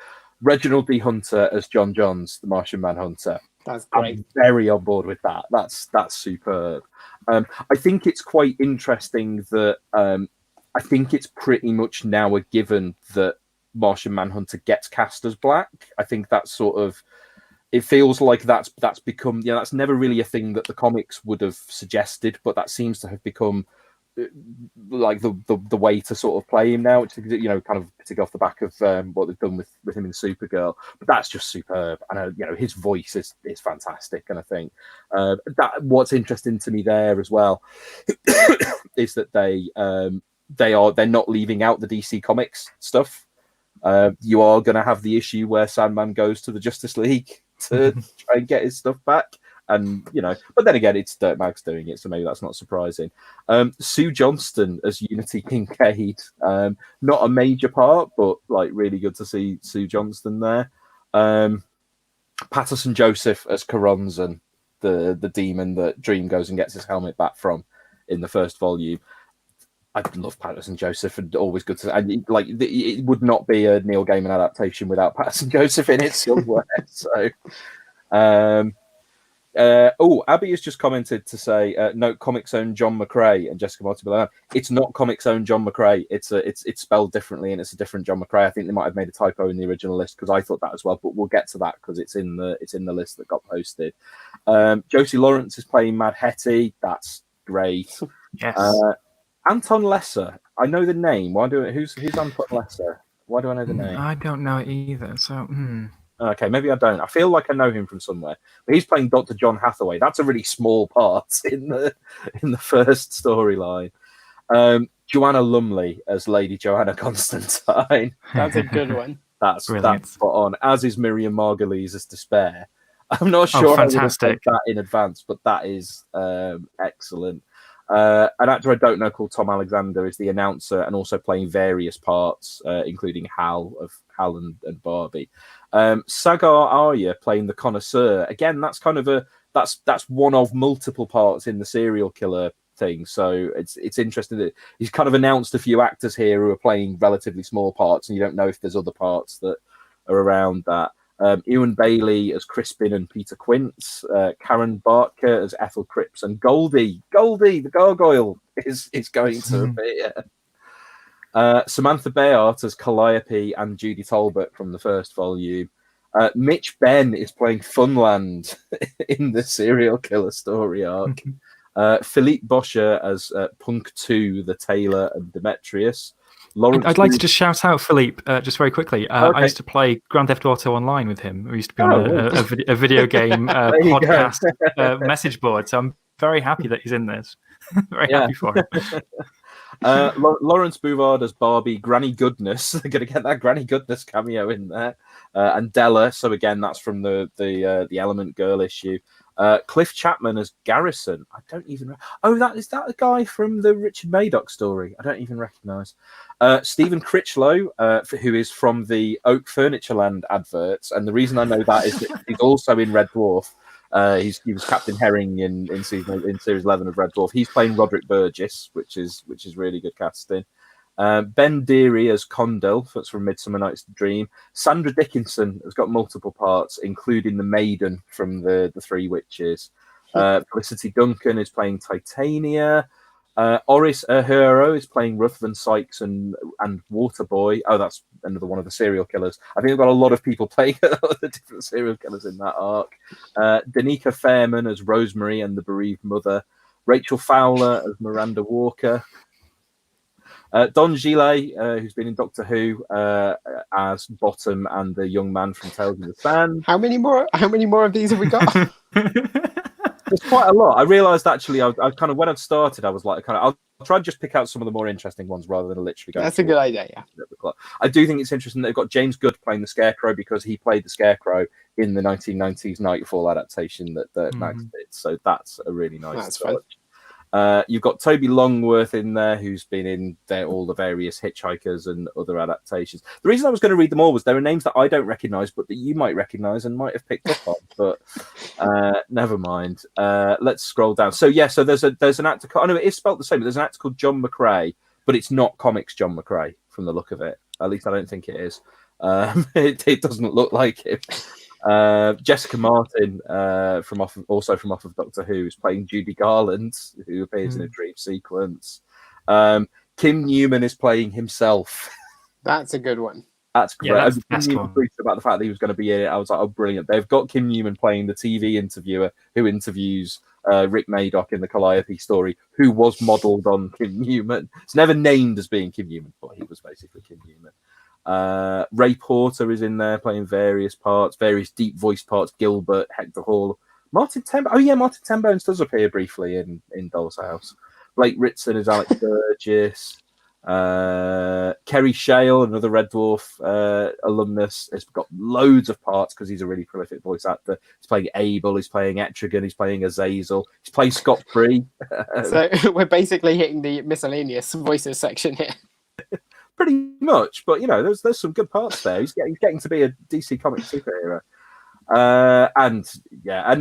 Reginald D. Hunter as John Johns, the Martian Manhunter. That's great. I'm very on board with that. That's superb. I think it's quite interesting that I think it's pretty much now a given that Martian Manhunter gets cast as black. I think that's sort of, it feels like that's become, that's never really a thing that the comics would have suggested, but that seems to have become like the way to sort of play him now, which kind of particularly off the back of what they've done with him in Supergirl. But that's just superb, and his voice is fantastic. And I think that what's interesting to me there as well is that they're not leaving out the DC Comics stuff. You are going to have the issue where Sandman goes to the Justice League to try and get his stuff back. And, but then again, it's Dirk Maggs doing it, so maybe that's not surprising. Sue Johnston as Unity Kincaid. Not a major part, but really good to see Sue Johnston there. Patterson Joseph as Karonzan, the demon that Dream goes and gets his helmet back from in the first volume. I love Patterson Joseph, and always good to. And it would not be a Neil Gaiman adaptation without Patterson Joseph in it somewhere. So. Abby has just commented to say, note Comics Own John McCrae, and Jessica Martin below. It's not Comics Own John McCrae. It's spelled differently, and it's a different John McCrae. I think they might have made a typo in the original list, because I thought that as well. But we'll get to that because it's in the list that got posted. Josie Lawrence is playing Mad Hetty. That's great. Yes. Anton Lesser. I know the name. Who's Anton Lesser? Why do I know the name? I don't know it either. So. Okay, maybe I don't. I feel like I know him from somewhere. But he's playing Dr. John Hathaway. That's a really small part in the first storyline. Joanna Lumley as Lady Joanna Constantine. That's a good one. That's spot on. As is Miriam Margolyes as Despair. I'm not sure I would have said that in advance, but that is excellent. An actor I don't know called Tom Alexander is the announcer and also playing various parts, including Hal and Barbie. Sagar Arya playing the connoisseur. Again, that's kind of that's one of multiple parts in the serial killer thing. So it's interesting that he's kind of announced a few actors here who are playing relatively small parts, and you don't know if there's other parts that are around that. Ewan Bailey as Crispin and Peter Quince, Karen Barker as Ethel Cripps, and Goldie the gargoyle is going to appear. Samantha Bayard as Calliope and Judy Talbot from the first volume. Mitch Benn is playing Funland in the serial killer story arc. Philippe Boscher as Punk 2, the Tailor, and Demetrius. I'd like to just shout out Philippe just very quickly. Okay. I used to play Grand Theft Auto Online with him. We used to be on a video game podcast message board. So I'm very happy that he's in this. Very happy for him. Lawrence Bouvard as Barbie, Granny Goodness. They're going to get that Granny Goodness cameo in there. And Della. So again, that's from the Element Girl issue. Cliff Chapman as Garrison. I don't even. Is that a guy from the Richard Madoc story? I don't even recognise. Stephen Critchlow, who is from the Oak Furnitureland adverts, and the reason I know that is that he's also in Red Dwarf. He was Captain Herring in series 11 of Red Dwarf. He's playing Roderick Burgess, which is really good casting. Ben Deary as Condell, that's from Midsummer Night's Dream. Sandra Dickinson has got multiple parts, including the Maiden from the Three Witches. Felicity Duncan is playing Titania. Oris Uhuro is playing Ruthven Sykes and Waterboy. Oh, that's another one of the serial killers. I think they've got a lot of people playing the different serial killers in that arc. Danica Fairman as Rosemary and the Bereaved Mother. Rachel Fowler as Miranda Walker. Don Gillet, who's been in Doctor Who as Bottom and the young man from Tales in the Sand. How many more of these have we got? There's quite a lot. I realised actually, I kind of when I started, I was like, I'll try and just pick out some of the more interesting ones rather than literally go. That's a good idea. Yeah. I do think it's interesting that they've got James Good playing the Scarecrow because he played the Scarecrow in the 1990s Nightfall adaptation that Max did. So that's a really nice. That's fun. You've got Toby Longworth in there, who's been in all the various Hitchhikers and other adaptations. The reason I was going to read them all was there are names that I don't recognise, but that you might recognise and might have picked up on. But never mind. Let's scroll down. So there's an actor. I know it is spelled the same. But there's an actor called John McCrae, but it's not comics John McCrae. from the look of it. At least I don't think it is. It doesn't look like it. Jessica Martin from off of Doctor Who is playing Judy Garland, who appears in a dream sequence. Kim Newman is playing himself. That's a good one. That's great. Yeah, that's the Kim best Newman one. tweeted about the fact that he was going to be in it. I was like, oh, brilliant. They've got Kim Newman playing the TV interviewer who interviews Rick Madoc in the Calliope story, who was modelled on Kim Newman. It's never named as being Kim Newman, but he was basically Kim Newman. Ray Porter is in there playing various parts, various deep voiced parts. Gilbert, Hector Hall, Martin Tenbones. Oh yeah, Martin Tenbones does appear briefly in Doll's House. Blake Ritson is Alex Burgess. Kerry Shale, another Red Dwarf alumnus, has got loads of parts because he's a really prolific voice actor. He's playing Abel, he's playing Etrigan, he's playing Azazel, he's playing Scott Free. So we're basically hitting the miscellaneous voices section here. Pretty much, but there's some good parts there. He's getting to be a DC comic superhero. And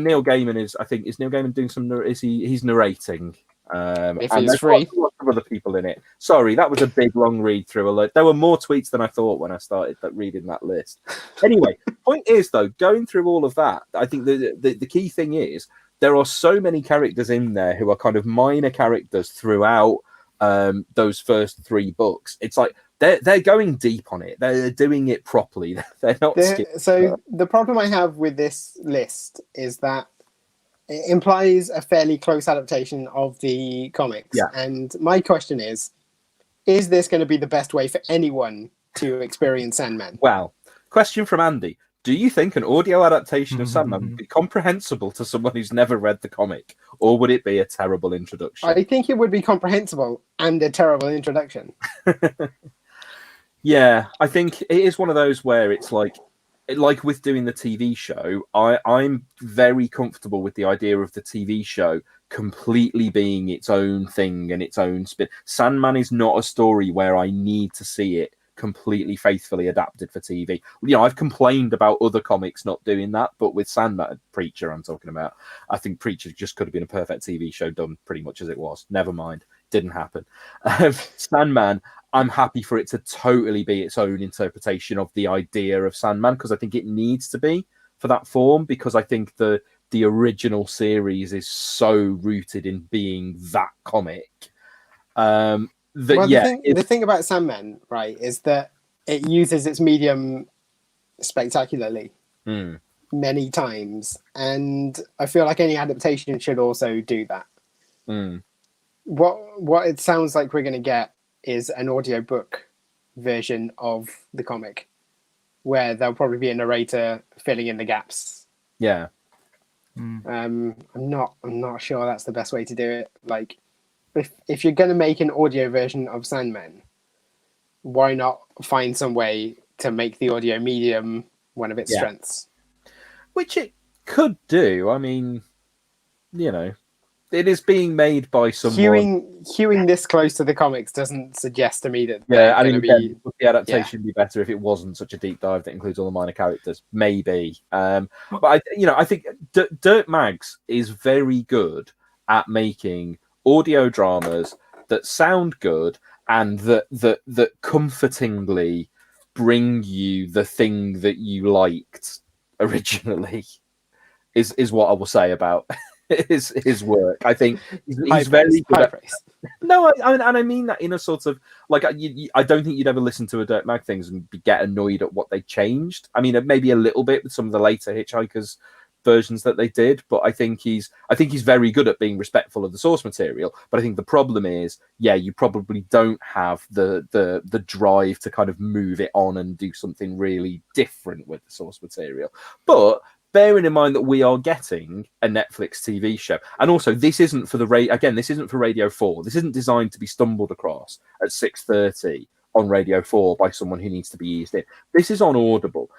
Neil Gaiman is Neil Gaiman doing some? He's narrating? If and he's there's free. lots of other people in it. Sorry, that was a big long read through. There were more tweets than I thought when I started reading that list. Anyway, point is though, going through all of that, I think the key thing is there are so many characters in there who are kind of minor characters throughout those first 3 books. It's like they're going deep on it. They're doing it properly. They're not. So the problem I have with this list is that it implies a fairly close adaptation of the comics. Yeah. And my question is this going to be the best way for anyone to experience Sandman? Well, question from Andy. Do you think an audio adaptation of Sandman would be comprehensible to someone who's never read the comic, or would it be a terrible introduction? I think it would be comprehensible and a terrible introduction. Yeah, I think it is one of those where it's like with doing the TV show, I'm very comfortable with the idea of the TV show completely being its own thing and its own spin. Sandman is not a story where I need to see it completely faithfully adapted for TV. I've complained about other comics not doing that, but with Sandman, Preacher I'm talking about, I think Preacher just could have been a perfect TV show done pretty much as it was. Never mind. Didn't happen. Sandman, I'm happy for it to totally be its own interpretation of the idea of Sandman, because I think it needs to be for that form, because I think the original series is so rooted in being that comic. The thing about Sandman, right, is that it uses its medium spectacularly many times, and I feel like any adaptation should also do that. What it sounds like we're going to get is an audiobook version of the comic, where there'll probably be a narrator filling in the gaps. Yeah. I'm not sure that's the best way to do it. Like, if you're going to make an audio version of Sandman, why not find some way to make the audio medium one of its strengths? Which it could do. I mean, it is being made by someone. Hewing this close to the comics doesn't suggest to me that. Would the adaptation be better if it wasn't such a deep dive that includes all the minor characters? Maybe. But I think Dirt Mags is very good at making audio dramas that sound good and that comfortingly bring you the thing that you liked originally. Is what I will say about his work. I think he's very good at praise. No, I mean that in a sort of like I don't think you'd ever listen to a Dirt Mag things and get annoyed at what they changed. I mean, maybe a little bit with some of the later Hitchhikers versions that they did, but I think he's very good at being respectful of the source material. But I think the problem is, you probably don't have the drive to kind of move it on and do something really different with the source material. But bearing in mind that we are getting a Netflix TV show, and also this isn't for this isn't for Radio 4. This isn't designed to be stumbled across at 6:30 on Radio 4 by someone who needs to be eased in. This is on Audible.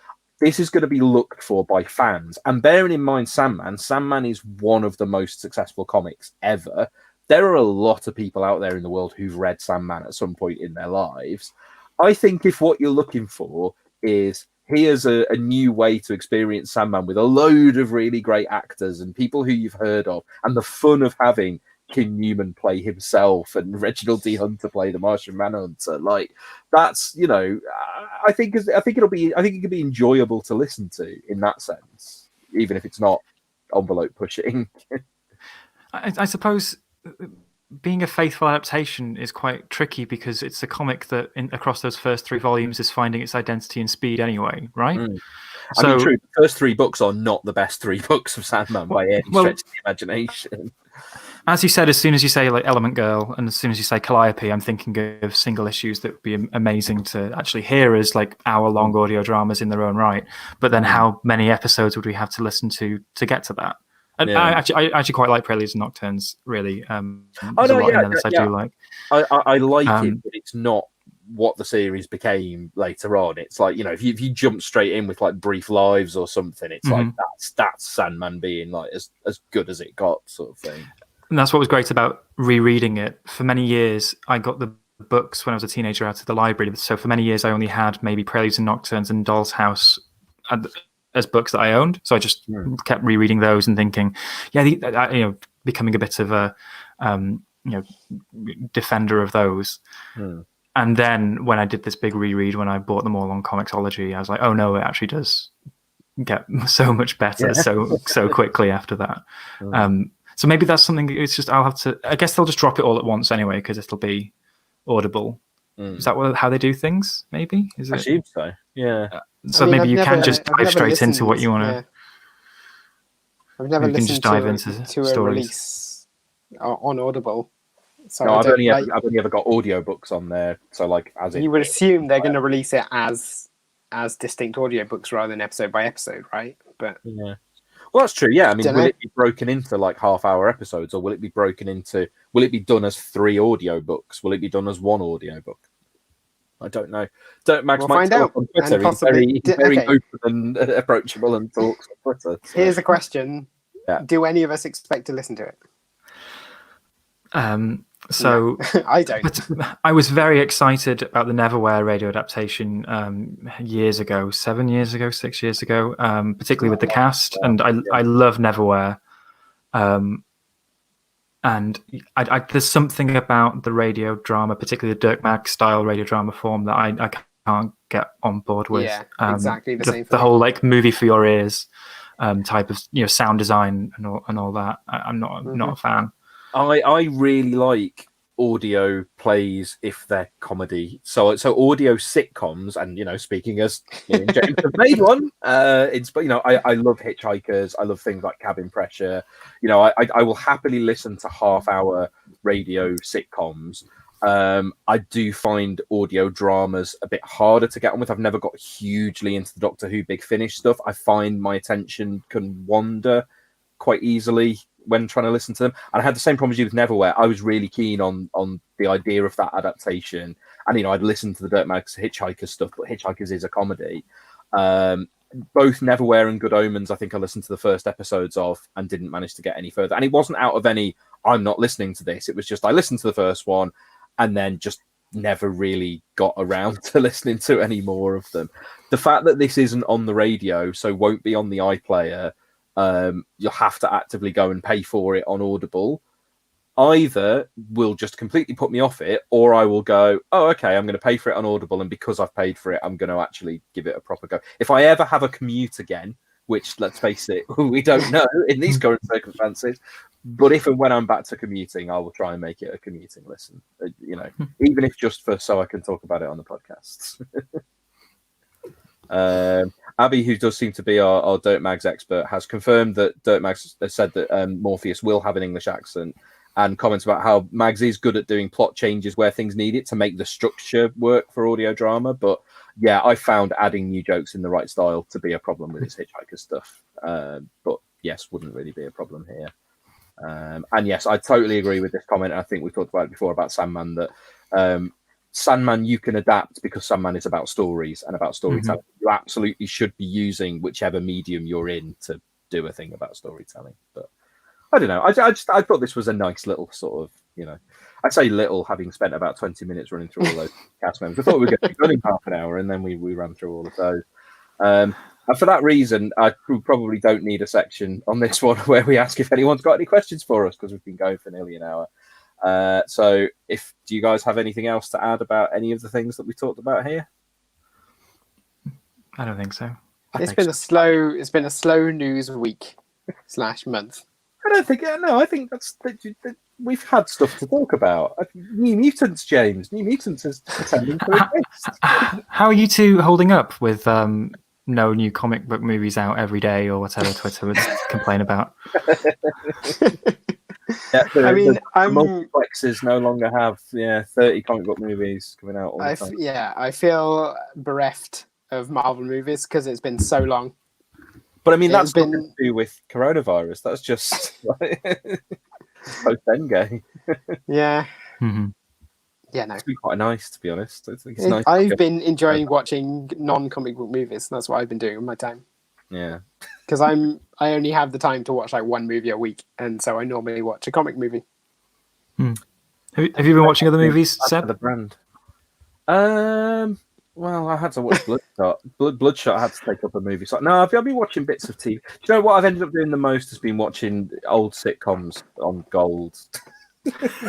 This is going to be looked for by fans. And bearing in mind Sandman is one of the most successful comics ever. There are a lot of people out there in the world who've read Sandman at some point in their lives. I think if what you're looking for is here's a new way to experience Sandman with a load of really great actors and people who you've heard of, and the fun of having Kim Newman play himself and Reginald D. Hunter play the Martian Manhunter. Like that's I think it could be enjoyable to listen to in that sense, even if it's not envelope pushing. I suppose being a faithful adaptation is quite tricky because it's a comic that across those first 3 volumes is finding its identity and speed anyway, right? I mean, true. The first 3 books are not the best 3 books of Sandman by any stretch of the imagination. As you said, as soon as you say like Element Girl and as soon as you say Calliope, I'm thinking of single issues that would be amazing to actually hear as like hour-long audio dramas in their own right. But then how many episodes would we have to listen to get to that? And I actually quite like Preludes and Nocturnes, really. There's a lot in there that I do like. I like it, but it's not what the series became later on. It's like, if you jump straight in with like Brief Lives or something, it's like that's Sandman being like as good as it got, sort of thing. And that's what was great about rereading it. For many years, I got the books when I was a teenager out of the library. So for many years, I only had maybe Preludes and Nocturnes and Doll's House as books that I owned. So I just kept rereading those and thinking, becoming a bit of a defender of those. And then when I did this big reread, when I bought them all on Comixology, I was like, oh no, it actually does get so much better so quickly after that. So maybe that's something. It's just I guess they'll just drop it all at once anyway because it'll be Audible. Is that how they do things? Maybe I assume so. Yeah. So maybe you can just dive straight into what you want to. I've never listened just dive into to a stories. Release on Audible. So no, I've only ever got audiobooks on there. So like, as you would assume they're going to release it as distinct audiobooks rather than episode by episode, right? But yeah. Well, that's true. Yeah, I mean, will it be broken into like half-hour episodes, or will it be done as 3 audiobooks? Will it be done as 1 audiobook? I don't know. Max might find out on Twitter. He's very open and approachable and talks on Twitter. So. Here's a question: do any of us expect to listen to it? So I don't. But I was very excited about the Neverwhere radio adaptation years ago, 7 years ago, 6 years ago, particularly with the cast. And I love Neverwhere. And there's something about the radio drama, particularly the Dirk Mag style radio drama form, that I can't get on board with. Yeah, exactly the same thing. The whole like movie for your ears type of sound design and all that. I'm not a fan. I really like audio plays if they're comedy. So audio sitcoms, and speaking as me and James have made one. I love Hitchhikers. I love things like Cabin Pressure. I will happily listen to half-hour radio sitcoms. I do find audio dramas a bit harder to get on with. I've never got hugely into the Doctor Who Big Finish stuff. I find my attention can wander quite easily when trying to listen to them. And I had the same problem as you with Neverwhere. I was really keen on the idea of that adaptation. And, I'd listened to the Dirt Mag's Hitchhikers stuff, but Hitchhikers is a comedy. Both Neverwhere and Good Omens, I think I listened to the first episodes of and didn't manage to get any further. And it wasn't out of any, I'm not listening to this. It was just, I listened to the first one and then just never really got around to listening to any more of them. The fact that this isn't on the radio, so won't be on the iPlayer, you'll have to actively go and pay for it on Audible. Either will just completely put me off it, or I will go, oh, okay, I'm going to pay for it on Audible, and because I've paid for it, I'm going to actually give it a proper go. If I ever have a commute again, which, let's face it, we don't know in these current circumstances, but if and when I'm back to commuting, I will try and make it a commuting listen, even if just so I can talk about it on the podcasts. Abby, who does seem to be our Dirt Mags expert, has confirmed that Dirt Mags has said that Morpheus will have an English accent, and comments about how Mags is good at doing plot changes where things need it to make the structure work for audio drama. But yeah, I found adding new jokes in the right style to be a problem with his Hitchhiker stuff. But yes, wouldn't really be a problem here. And yes, I totally agree with this comment. I think we talked about it before about Sandman, that Sandman you can adapt because Sandman is about stories and about storytelling. You absolutely should be using whichever medium you're in to do a thing about storytelling. But I don't know. I thought this was a nice little sort of, I'd say little, having spent about 20 minutes running through all those cast members. I thought we were going to be done in half an hour, and then we ran through all of those. And for that reason, we probably don't need a section on this one where we ask if anyone's got any questions for us, because we've been going for nearly an hour. So do you guys have anything else to add about any of the things that we talked about here? I don't think so. It's been a slow news week / month. I don't think. No, I think we've had stuff to talk about. New Mutants, James. New Mutants is pretending to exist. How are you two holding up with no new comic book movies out every day or whatever Twitter would complain about? Yeah, I mean, multiplexes no longer have 30 comic book movies coming out all the time. I feel bereft of Marvel movies because it's been so long. But I mean, that's nothing to do with coronavirus. That's just post Endgame. Yeah. Mm-hmm. Yeah, no. It's been quite nice, to be honest. I think it's nice. I've been enjoying watching non-comic book movies. That's what I've been doing with my time. Yeah. Because I only have the time to watch like one movie a week, and so I normally watch a comic movie. Have you been watching other movies, Seb? The brand. Well, I had to watch Bloodshot. Bloodshot had to take up a movie. So no, I've been watching bits of TV. Do you know what I've ended up doing the most? Has been watching old sitcoms on Gold.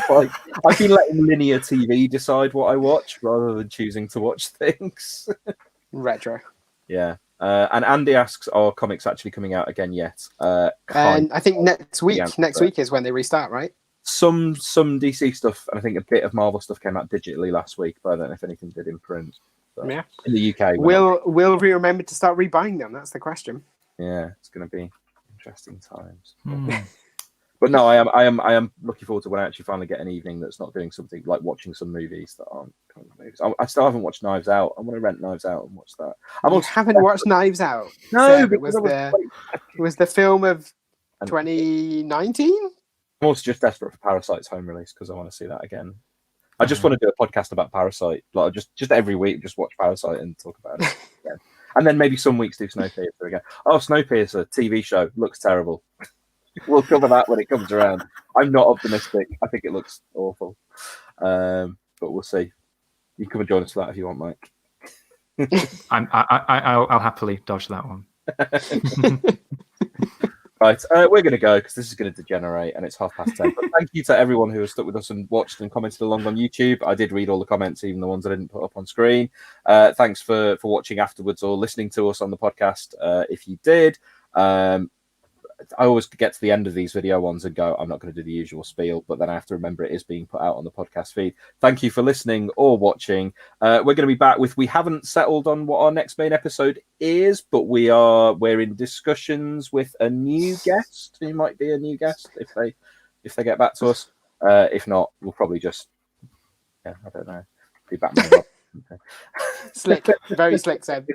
Like, I've been letting linear TV decide what I watch rather than choosing to watch things. Retro. Yeah. And Andy asks, are comics actually coming out again yet? And I think next week is when they restart, right? Some DC stuff, and I think a bit of Marvel stuff came out digitally last week, but I don't know if anything did in print. So, yeah. In the UK. Will we remember to start rebuying them? That's the question. Yeah, it's going to be interesting times. But no, I am looking forward to when I actually finally get an evening that's not doing something like watching some movies that aren't kind of movies. I still haven't watched Knives Out. I want to rent Knives Out and watch that. You haven't watched Knives Out? No, it was the film of 2019. I'm also just desperate for Parasite's home release because I want to see that again. I just want to do a podcast about Parasite, like just every week, just watch Parasite and talk about it again. And then maybe some weeks do Snowpiercer again. Oh, Snowpiercer TV show looks terrible. We'll cover that when it comes around. I'm not optimistic. I think it looks awful, but we'll see. You can come and join us for that if you want, Mike. I'll happily dodge that one. Right, we're going to go because this is going to degenerate and it's 10:30. But thank you to everyone who has stuck with us and watched and commented along on YouTube. I did read all the comments, even the ones I didn't put up on screen. Thanks for watching afterwards or listening to us on the podcast. If you did, I always get to the end of these video ones and go, I'm not going to do the usual spiel, but then I have to remember it is being put out on the podcast feed. Thank you for listening or watching. We're going to be back we haven't settled on what our next main episode is, but we're in discussions with a new guest who might be a new guest if they get back to us. If not, we'll probably just, I don't know, be back. Slick, very slick, Seb.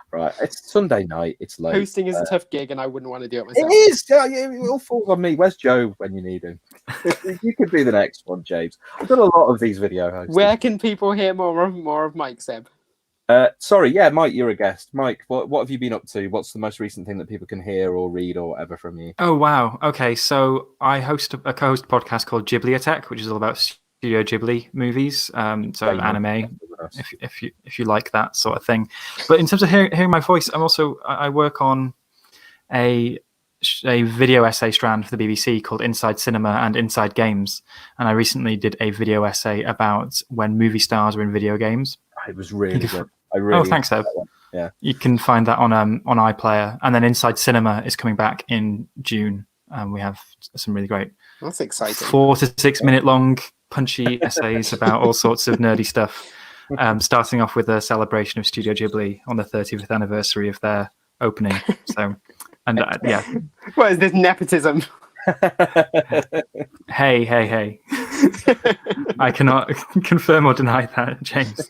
Right, it's Sunday night. It's late. Hosting is a tough gig, and I wouldn't want to do it myself. It is. Yeah, it all falls on me. Where's Joe when you need him? You could be the next one, James. I've done a lot of these video hosts. Where can people hear more of Mike, Seb? Sorry, Mike, you're a guest. Mike, what have you been up to? What's the most recent thing that people can hear or read or whatever from you? Oh wow. Okay, so I host a co-host podcast called Ghibliotech, which is all about Studio Ghibli movies, so anime, if you like that sort of thing. But in terms of hearing my voice, I work on a video essay strand for the BBC called Inside Cinema and Inside Games, and I recently did a video essay about when movie stars were in video games. It was really good. Thanks, Seb. Yeah, you can find that on iPlayer, and then Inside Cinema is coming back in June, and we have some really great. That's exciting. 4 to 6 minute long punchy essays about all sorts of nerdy stuff, starting off with a celebration of Studio Ghibli on the 30th anniversary of their opening. So, and what is this nepotism? Hey. I cannot confirm or deny that, James.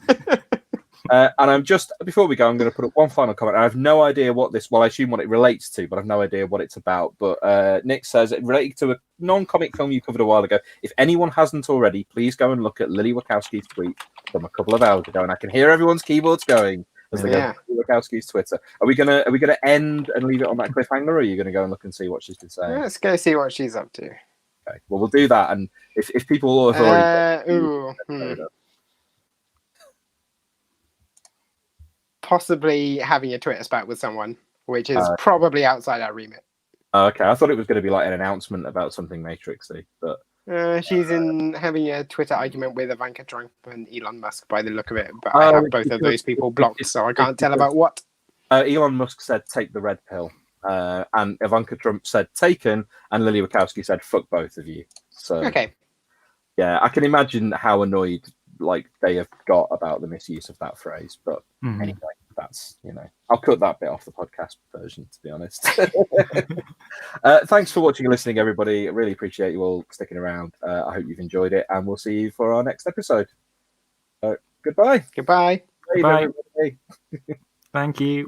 And I'm just, before we go, I'm going to put up one final comment. I have no idea what this, I assume what it relates to, but I have no idea what it's about. But Nick says, related to a non-comic film you covered a while ago, if anyone hasn't already, please go and look at Lily Wachowski's tweet from a couple of hours ago. And I can hear everyone's keyboards going as they go to Lily Wachowski's Twitter. Are we gonna end and leave it on that cliffhanger, or are you going to go and look and see what she's been saying? Let's go see what she's up to. Okay, well, we'll do that. And if people have already... possibly having a Twitter spat with someone, which is probably outside our remit. Okay, I thought it was going to be like an announcement about something Matrixy, but she's in having a Twitter argument with Ivanka Trump and Elon Musk by the look of it, but I have both of those people blocked, so I can't tell about what. Elon Musk said take the red pill, and Ivanka Trump said taken, and Lily Wachowski said fuck both of you. So Okay. Yeah, I can imagine how annoyed like they have got about the misuse of that phrase, but anyway, that's I'll cut that bit off the podcast version, to be honest. Thanks for watching and listening, everybody. I really appreciate you all sticking around. I hope you've enjoyed it, and we'll see you for our next episode. Goodbye. Goodbye. Bye. Thank you.